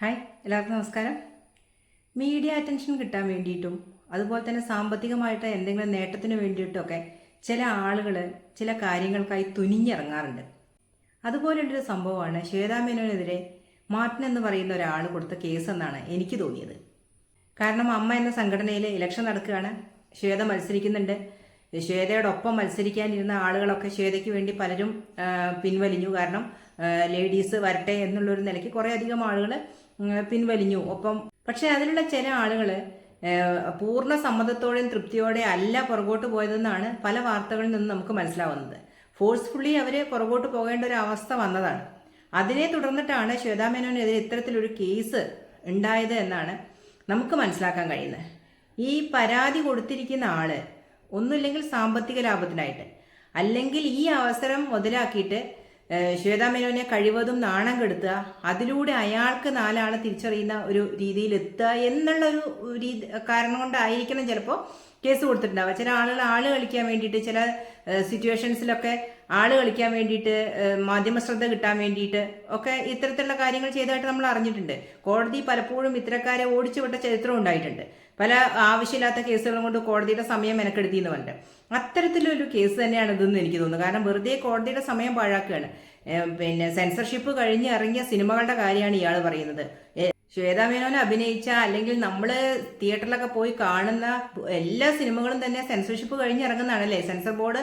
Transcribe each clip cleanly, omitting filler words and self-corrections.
Hi, എല്ലാവർക്കും നമസ്കാരം. Media attention കിട്ടാൻ വേണ്ടിയിട്ടും അതുപോലെ തന്നെ സാമ്പത്തികമായിട്ട് എന്തെങ്കിലും നേട്ടത്തിന് വേണ്ടിയിട്ടൊക്കെ ചില ആളുകൾ ചില കാര്യങ്ങൾക്കായി തുനിഞ്ഞിറങ്ങാറുണ്ട്. അതുപോലുള്ളൊരു സംഭവമാണ് ശ്വേതാ മേനോനെതിരെ മാർട്ടിൻ എന്ന് പറയുന്ന ഒരാൾ കൊടുത്ത കേസ് എന്നാണ് എനിക്ക് തോന്നിയത്. കാരണം അമ്മ എന്ന സംഘടനയിൽ ഇലക്ഷൻ നടക്കുകയാണ്, ശ്വേത മത്സരിക്കുന്നുണ്ട്. ശ്വേതയോടൊപ്പം മത്സരിക്കാനിരുന്ന ആളുകളൊക്കെ ശ്വേതയ്ക്ക് വേണ്ടി പലരും പിൻവലിഞ്ഞു. കാരണം ലേഡീസ് വരട്ടെ എന്നുള്ളൊരു നിലയ്ക്ക് കുറേ അധികം ആളുകൾ പിൻവലിഞ്ഞു ഒപ്പം. പക്ഷെ അതിലുള്ള ചില ആളുകൾ പൂർണ്ണ സമ്മതത്തോടെയും തൃപ്തിയോടെ അല്ല പുറകോട്ട് പോയതെന്നാണ് പല വാർത്തകളിൽ നിന്ന് നമുക്ക് മനസ്സിലാവുന്നത്. ഫോഴ്സ്ഫുള്ളി അവർ പുറകോട്ട് പോകേണ്ട ഒരു അവസ്ഥ വന്നതാണ്. അതിനെ തുടർന്നിട്ടാണ് ശ്വേതാ മേനോനെതിരെ ഇത്തരത്തിലൊരു കേസ് ഉണ്ടായത് എന്നാണ് നമുക്ക് മനസ്സിലാക്കാൻ കഴിയുന്നത്. ഈ പരാതി കൊടുത്തിരിക്കുന്ന ആള് ഒന്നുമില്ലെങ്കിൽ സാമ്പത്തിക ലാഭത്തിനായിട്ട്, അല്ലെങ്കിൽ ഈ അവസരം മുതലാക്കിയിട്ട് ശ്വേതാ മേനോനെ കഴിവതും നാണം കെടുത്തുക, അതിലൂടെ അയാൾക്ക് നാലാളെ തിരിച്ചറിയുന്ന ഒരു രീതിയിൽ എത്തുക എന്നുള്ളൊരു കാരണം കൊണ്ടായിരിക്കണം ചിലപ്പോൾ കേസ് കൊടുത്തിട്ടുണ്ടാവുക. ചില ആള് കളിക്കാൻ വേണ്ടിയിട്ട്, ചില സിറ്റുവേഷൻസിലൊക്കെ ആള് കളിക്കാൻ വേണ്ടിയിട്ട്, മാധ്യമ ശ്രദ്ധ കിട്ടാൻ വേണ്ടിയിട്ട് ഒക്കെ ഇത്തരത്തിലുള്ള കാര്യങ്ങൾ ചെയ്തതായിട്ട് നമ്മൾ അറിഞ്ഞിട്ടുണ്ട്. കോടതി പലപ്പോഴും ഇത്തരക്കാരെ ഓടിച്ചുവിട്ട ചരിത്രം ഉണ്ടായിട്ടുണ്ട്. പല ആവശ്യമില്ലാത്ത കേസുകളും കൊണ്ട് കോടതിയുടെ സമയം മെനക്കെടുത്തിയെന്ന് പറഞ്ഞിട്ട് അത്തരത്തിലൊരു കേസ് തന്നെയാണ് ഇതെന്ന് എനിക്ക് തോന്നുന്നു. കാരണം വെറുതെ കോടതിയുടെ സമയം പാഴാക്കുകയാണ്. സെൻസർഷിപ്പ് കഴിഞ്ഞ് ഇറങ്ങിയ സിനിമകളുടെ കാര്യമാണ് ഇയാൾ പറയുന്നത്. ശ്വേതാ മേനോൻ അഭിനയിച്ച അല്ലെങ്കിൽ നമ്മൾ തിയേറ്ററിലൊക്കെ പോയി കാണുന്ന എല്ലാ സിനിമകളും തന്നെ സെൻസർഷിപ്പ് കഴിഞ്ഞ് ഇറങ്ങുന്നതാണല്ലേ. സെൻസർ ബോർഡ്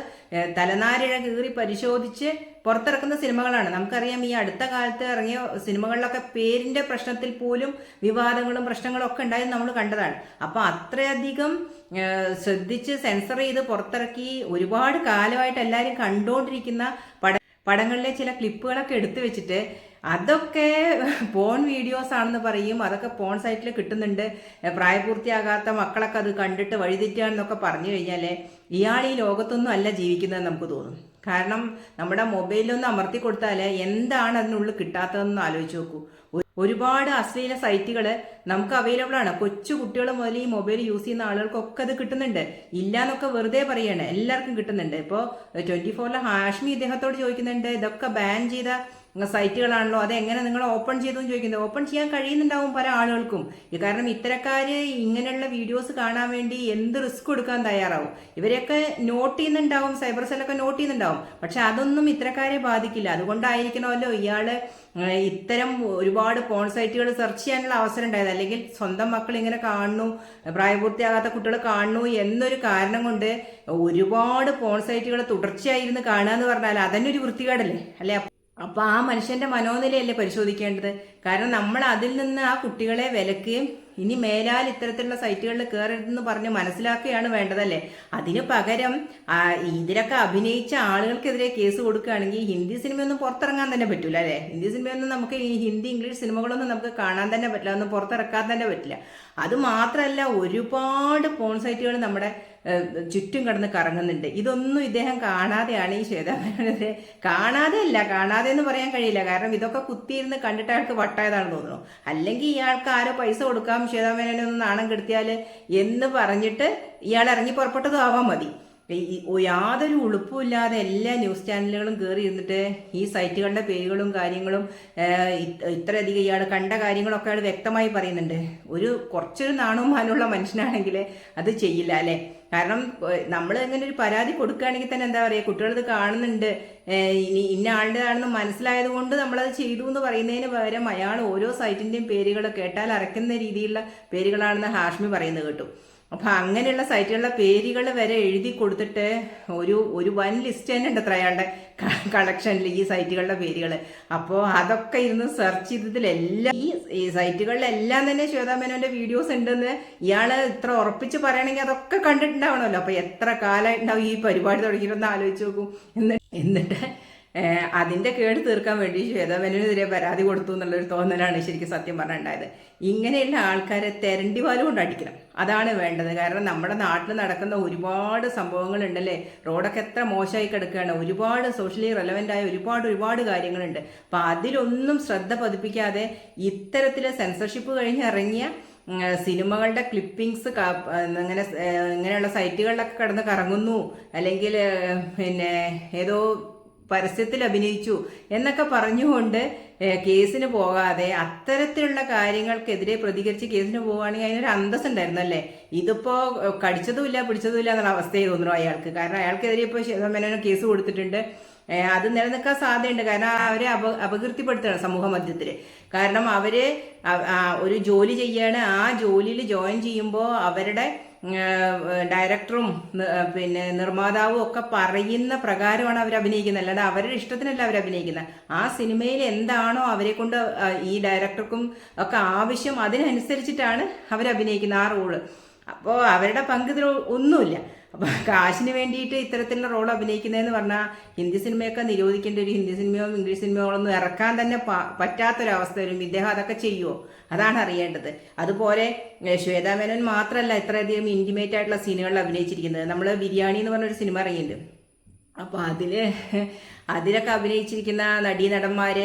തലനാരിഴ കീറി പരിശോധിച്ച് പുറത്തിറക്കുന്ന സിനിമകളാണ്. നമുക്കറിയാം, ഈ അടുത്ത കാലത്ത് ഇറങ്ങിയ സിനിമകളിലൊക്കെ പേരിന്റെ പ്രശ്നത്തിൽ പോലും വിവാദങ്ങളും പ്രശ്നങ്ങളും ഒക്കെ ഉണ്ടായത് നമ്മൾ കണ്ടതാണ്. അപ്പൊ അത്രയധികം ശ്രദ്ധിച്ച് സെൻസർ ചെയ്ത് പുറത്തിറക്കി ഒരുപാട് കാലമായിട്ട് എല്ലാവരും കണ്ടുകൊണ്ടിരിക്കുന്ന പടങ്ങളിലെ ചില ക്ലിപ്പുകളൊക്കെ എടുത്തു വെച്ചിട്ട് അതൊക്കെ പോൺ വീഡിയോസ് ആണെന്ന് പറയും, അതൊക്കെ പോൺ സൈറ്റിൽ കിട്ടുന്നുണ്ട്, പ്രായപൂർത്തിയാകാത്ത മക്കളൊക്കെ അത് കണ്ടിട്ട് വഴിതെറ്റാണെന്നൊക്കെ പറഞ്ഞു കഴിഞ്ഞാൽ ഇയാൾ ഈ ലോകത്തൊന്നും അല്ല ജീവിക്കുന്നതെന്ന് നമുക്ക് തോന്നും. കാരണം നമ്മുടെ മൊബൈലിലൊന്ന് അമർത്തി കൊടുത്താൽ എന്താണ് അതിനുള്ളിൽ കിട്ടാത്തതെന്ന് ആലോചിച്ച് നോക്കൂ. ഒരുപാട് അശ്ലീല സൈറ്റുകൾ നമുക്ക് അവൈലബിൾ ആണ്. കൊച്ചു കുട്ടികൾ മുതൽ ഈ മൊബൈൽ യൂസ് ചെയ്യുന്ന ആളുകൾക്കൊക്കെ അത് കിട്ടുന്നുണ്ട്. ഇല്ലാന്നൊക്കെ വെറുതെ പറയാണ്, എല്ലാവർക്കും കിട്ടുന്നുണ്ട്. ഇപ്പോൾ 24-ലെ ഹാഷ്മി ഇദ്ദേഹത്തോട് ചോദിക്കുന്നുണ്ട്, ഇതൊക്കെ ബാൻ ചെയ്ത സൈറ്റുകളാണല്ലോ, അതെങ്ങനെ നിങ്ങൾ ഓപ്പൺ ചെയ്തു എന്ന് ചോദിക്കുന്നത്. ഓപ്പൺ ചെയ്യാൻ കഴിയുന്നുണ്ടാവും പല ആളുകൾക്കും. കാരണം ഇത്തരക്കാര് ഇങ്ങനെയുള്ള വീഡിയോസ് കാണാൻ വേണ്ടി എന്ത് റിസ്ക് എടുക്കാൻ തയ്യാറാവും. ഇവരെയൊക്കെ നോട്ട് ചെയ്യുന്നുണ്ടാവും, സൈബർ സെല്ലൊക്കെ നോട്ട് ചെയ്യുന്നുണ്ടാവും. പക്ഷെ അതൊന്നും ഇത്തരക്കാരെ ബാധിക്കില്ല. അതുകൊണ്ടായിരിക്കണമല്ലോ ഇയാള് ഇത്തരം ഒരുപാട് പോൺ സൈറ്റുകൾ സെർച്ച് ചെയ്യാനുള്ള അവസരം ഉണ്ടായത്. അല്ലെങ്കിൽ സ്വന്തം മക്കൾ ഇങ്ങനെ കാണുന്നു, പ്രായപൂർത്തിയാകാത്ത കുട്ടികൾ കാണുന്നു എന്നൊരു കാരണം കൊണ്ട് ഒരുപാട് പോൺ സൈറ്റുകൾ തുടർച്ചയായിരുന്നു കാണുക എന്ന് പറഞ്ഞാൽ അതന്നെ ഒരു വൃത്തികേടല്ലേ അല്ലെ. അപ്പൊ ആ മനുഷ്യന്റെ മനോനിലയല്ലേ പരിശോധിക്കേണ്ടത്. കാരണം നമ്മൾ അതിൽ നിന്ന് ആ കുട്ടികളെ വിലക്കുകയും ഇനി മേലാൽ ഇത്തരത്തിലുള്ള സൈറ്റുകളിൽ കയറരുതെന്ന് പറഞ്ഞ് മനസ്സിലാക്കുകയാണ് വേണ്ടതല്ലേ. അതിന് പകരം ഇതിലൊക്കെ അഭിനയിച്ച ആളുകൾക്കെതിരെ കേസ് കൊടുക്കുകയാണെങ്കിൽ ഹിന്ദി സിനിമയൊന്നും പുറത്തിറങ്ങാൻ തന്നെ പറ്റൂല അല്ലേ. ഹിന്ദി സിനിമയൊന്നും നമുക്ക് ഈ ഹിന്ദി ഇംഗ്ലീഷ് സിനിമകളൊന്നും നമുക്ക് കാണാൻ തന്നെ പറ്റില്ല, ഒന്നും പുറത്തിറക്കാൻ തന്നെ പറ്റില്ല. അത് മാത്രമല്ല, ഒരുപാട് പോൺ സൈറ്റുകൾ നമ്മുടെ ചുറ്റും കിടന്ന് കറങ്ങുന്നുണ്ട്. ഇതൊന്നും ഇദ്ദേഹം കാണാതെയാണ് ഈ ശ്വേതാ മേനോനെതിരെ. കാണാതെ എന്ന് പറയാൻ കഴിയില്ല. കാരണം ഇതൊക്കെ കുത്തിയിരുന്ന് കണ്ടിട്ട് അയാൾക്ക് വട്ടായതാണെന്ന് തോന്നുന്നു. അല്ലെങ്കിൽ ഇയാൾക്ക് ആരോ പൈസ കൊടുക്കാം, ശ്വേതാ മേനോനെ ഒന്ന് നാണം കെടുത്തിയാൽ എന്ന് പറഞ്ഞിട്ട് ഇയാൾ ഇറങ്ങി പുറപ്പെട്ടതും ആവാൻ മതി. യാതൊരു ഉളുപ്പുമില്ലാതെ എല്ലാ ന്യൂസ് ചാനലുകളും കയറി ഇരുന്നിട്ട് ഈ സൈറ്റുകളുടെ പേരുകളും കാര്യങ്ങളും ഇത്രയധികം ഇയാൾ കണ്ട കാര്യങ്ങളൊക്കെ അയാൾ വ്യക്തമായി പറയുന്നുണ്ട്. കുറച്ചൊരു നാണവും മാനുള്ള മനുഷ്യനാണെങ്കിൽ അത് ചെയ്യില്ല അല്ലേ. കാരണം നമ്മൾ എങ്ങനെ ഒരു പരാതി കൊടുക്കുകയാണെങ്കിൽ തന്നെ എന്താ പറയുക, കുട്ടികളിത് കാണുന്നുണ്ട്, ഇന്ന ആളുടേതാണെന്ന് മനസ്സിലായത് കൊണ്ട് നമ്മളത് ചെയ്തു എന്ന് പറയുന്നതിന് പകരം അയാൾ ഓരോ സൈറ്റിന്റെയും പേരുകൾ കേട്ടാൽ അരക്കുന്ന രീതിയിലുള്ള പേരുകളാണെന്ന് ഹാഷ്മി പറയുന്നത് കേട്ടു. അപ്പൊ അങ്ങനെയുള്ള സൈറ്റുകളുടെ പേരുകൾ വരെ എഴുതി കൊടുത്തിട്ട് ഒരു വൻ ലിസ്റ്റ് തന്നെ ഉണ്ട് അത്ര അയാളുടെ കളക്ഷനിൽ ഈ സൈറ്റുകളുടെ പേരുകൾ. അപ്പോൾ അതൊക്കെ ഇരുന്ന് സെർച്ച് ചെയ്തതിലെല്ലാം ഈ സൈറ്റുകളിലെല്ലാം തന്നെ ശ്വേതാ മേനോന്റെ വീഡിയോസ് ഉണ്ടെന്ന് ഇയാൾ ഇത്ര ഉറപ്പിച്ച് പറയണമെങ്കിൽ അതൊക്കെ കണ്ടിട്ടുണ്ടാവണമല്ലോ. അപ്പൊ എത്ര കാലമായിട്ടുണ്ടാവും ഈ പരിപാടി തുടങ്ങിയിട്ടൊന്ന് ആലോചിച്ച് നോക്കും. എന്നിട്ട് അതിന്റെ കേട് തീർക്കാൻ വേണ്ടി ശ്വേതാ മേനോനെതിരെ പരാതി കൊടുത്തു എന്നുള്ളൊരു തോന്നലാണ് ശരിക്കും സത്യം പറഞ്ഞിട്ടുണ്ടായത്. ഇങ്ങനെയുള്ള ആൾക്കാരെ തെരണ്ടി വാലും കൊണ്ട് അടിക്കണം, അതാണ് വേണ്ടത്. കാരണം നമ്മുടെ നാട്ടിൽ നടക്കുന്ന ഒരുപാട് സംഭവങ്ങൾ ഉണ്ടല്ലേ. റോഡൊക്കെ എത്ര മോശമായി കിടക്കുകയാണ്, ഒരുപാട് സോഷ്യലി റെലവൻ്റ് ആയ ഒരുപാട് കാര്യങ്ങളുണ്ട്. അപ്പം അതിലൊന്നും ശ്രദ്ധ പതിപ്പിക്കാതെ ഇത്തരത്തില് സെൻസർഷിപ്പ് കഴിഞ്ഞ് ഇറങ്ങിയ സിനിമകളുടെ ക്ലിപ്പിങ്സ് ഇങ്ങനെയുള്ള സൈറ്റുകളിലൊക്കെ കിടന്ന് കറങ്ങുന്നു, അല്ലെങ്കിൽ ഏതോ പരസ്യത്തിൽ അഭിനയിച്ചു എന്നൊക്കെ പറഞ്ഞുകൊണ്ട് കേസിന് പോകാതെ അത്തരത്തിലുള്ള കാര്യങ്ങൾക്കെതിരെ പ്രതികരിച്ച് കേസിന് പോവുകയാണെങ്കിൽ അതിനൊരു അന്തസ് ഉണ്ടായിരുന്നു അല്ലേ. ഇതിപ്പോ കടിച്ചതുമില്ല പിടിച്ചതുമില്ല എന്നുള്ള അവസ്ഥയെ തോന്നുന്നു അയാൾക്ക്. കാരണം അയാൾക്കെതിരെ ഇപ്പോൾ ശ്വേതാ മേനോന് കേസ് കൊടുത്തിട്ടുണ്ട്. അത് നിലനിൽക്കാൻ സാധ്യതയുണ്ട്. കാരണം അവരെ അപകീർത്തിപ്പെടുത്തുകയാണ് സമൂഹ മധ്യത്തിൽ. കാരണം അവര് ഒരു ജോലി ചെയ്യാണ്, ആ ജോലിയിൽ ജോയിൻ ചെയ്യുമ്പോൾ അവരുടെ ഡയറക്ടറും പിന്നെ നിർമ്മാതാവും ഒക്കെ പറയുന്ന പ്രകാരമാണ് അവർ അഭിനയിക്കുന്നത്, അല്ലാതെ അവരുടെ ഇഷ്ടത്തിനല്ല അവർ അഭിനയിക്കുന്നത്. ആ സിനിമയിൽ എന്താണോ അവരെ കൊണ്ട് ഈ ഡയറക്ടർക്കും ഒക്കെ ആവശ്യം അതിനനുസരിച്ചിട്ടാണ് അവർ അഭിനയിക്കുന്നത് ആ റോള്. അപ്പോൾ അവരുടെ പങ്ക് ഇതിൽ ഒന്നുമില്ല. അപ്പോൾ കാശിന് വേണ്ടിയിട്ട് ഇത്തരത്തിലുള്ള റോൾ അഭിനയിക്കുന്നതെന്ന് പറഞ്ഞാൽ ഹിന്ദി സിനിമയൊക്കെ നിരോധിക്കേണ്ട ഒരു ഹിന്ദി സിനിമയോ ഇംഗ്ലീഷ് സിനിമകളൊന്നും ഇറക്കാൻ തന്നെ പറ്റാത്തൊരവസ്ഥ വരും. ഇദ്ദേഹം അതൊക്കെ ചെയ്യുമോ? അതാണ് അറിയേണ്ടത്. അതുപോലെ ശ്വേതാ മേനോൻ മാത്രമല്ല ഇത്രയധികം ഇൻറ്റിമേറ്റ് ആയിട്ടുള്ള സീനുകളിൽ അഭിനയിച്ചിരിക്കുന്നത്. നമ്മൾ ബിരിയാണി എന്ന് പറഞ്ഞൊരു സിനിമ ഇറങ്ങിയിട്ടുണ്ട്. അപ്പോൾ അതിലൊക്കെ അഭിനയിച്ചിരിക്കുന്ന നടീനടന്മാർ,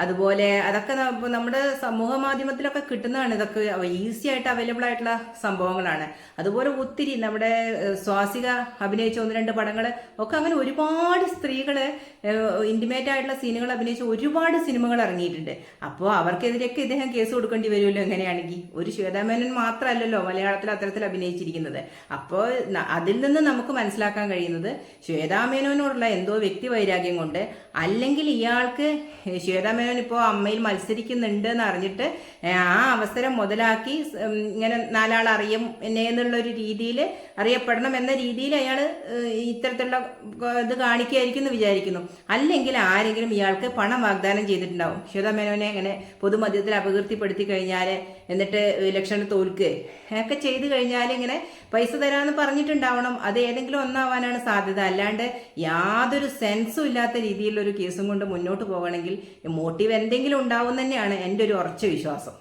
അതുപോലെ അതൊക്കെ നമ്മുടെ സമൂഹ മാധ്യമത്തിലൊക്കെ കിട്ടുന്നതാണ്. ഇതൊക്കെ ഈസി ആയിട്ട് അവൈലബിൾ ആയിട്ടുള്ള സംഭവങ്ങളാണ്. അതുപോലെ ഒത്തിരി നമ്മുടെ സ്വാസിക അഭിനയിച്ച 1-2 പടങ്ങൾ ഒക്കെ അങ്ങനെ ഒരുപാട് സ്ത്രീകൾ ഇൻറ്റിമേറ്റ് ആയിട്ടുള്ള സീനുകൾ അഭിനയിച്ച ഒരുപാട് സിനിമകൾ ഇറങ്ങിയിട്ടുണ്ട്. അപ്പോൾ അവർക്കെതിരെയൊക്കെ ഇദ്ദേഹം കേസ് കൊടുക്കേണ്ടി വരുമല്ലോ എങ്ങനെയാണെങ്കിൽ. ഒരു ശ്വേതാ മേനോൻ മാത്രമല്ലല്ലോ മലയാളത്തിൽ അത്തരത്തിൽ അഭിനയിച്ചിരിക്കുന്നത്. അപ്പോൾ അതിൽ നിന്ന് നമുക്ക് മനസ്സിലാക്കാൻ കഴിയുന്നത് ശ്വേതാ മേനോനോടുള്ള എന്തോ വ്യക്തി വൈരാഗ്യം കൊണ്ട്, അല്ലെങ്കിൽ ഇയാൾക്ക് ശ്വേതാ മേനോൻ ഇപ്പോൾ അമ്മയിൽ മത്സരിക്കുന്നുണ്ട് എന്ന് അറിഞ്ഞിട്ട് ആ അവസരം മുതലാക്കി ഇങ്ങനെ 4 ആൾ അറിയും എന്നെ എന്നുള്ളൊരു രീതിയിൽ, അറിയപ്പെടണം എന്ന രീതിയിൽ അയാൾ ഇത്തരത്തിലുള്ള ഇത് കാണിക്കുകയായിരിക്കും എന്ന് വിചാരിക്കുന്നു. അല്ലെങ്കിൽ ആരെങ്കിലും ഇയാൾക്ക് പണം വാഗ്ദാനം ചെയ്തിട്ടുണ്ടാവും. ശ്വേതാ മേനോനെ അങ്ങനെ പൊതുമധ്യത്തിൽ അപകീർത്തിപ്പെടുത്തി കഴിഞ്ഞാൽ, എന്നിട്ട് ഇലക്ഷനിൽ തോൽക്കുക ഒക്കെ ചെയ്തു കഴിഞ്ഞാൽ ഇങ്ങനെ പൈസ തരാമെന്ന് പറഞ്ഞിട്ടുണ്ടാവണം. അത് ഏതെങ്കിലും ഒന്നാവാനാണ് സാധ്യത. അല്ലാണ്ട് യാതൊരു സെൻസും ഇല്ലാത്ത രീതിയിലൊരു കേസും കൊണ്ട് മുന്നോട്ട് പോകണമെങ്കിൽ മോട്ടീവ് എന്തെങ്കിലും ഉണ്ടാവും തന്നെയാണ് എൻ്റെ ഒരു ഉറച്ച വിശ്വാസം.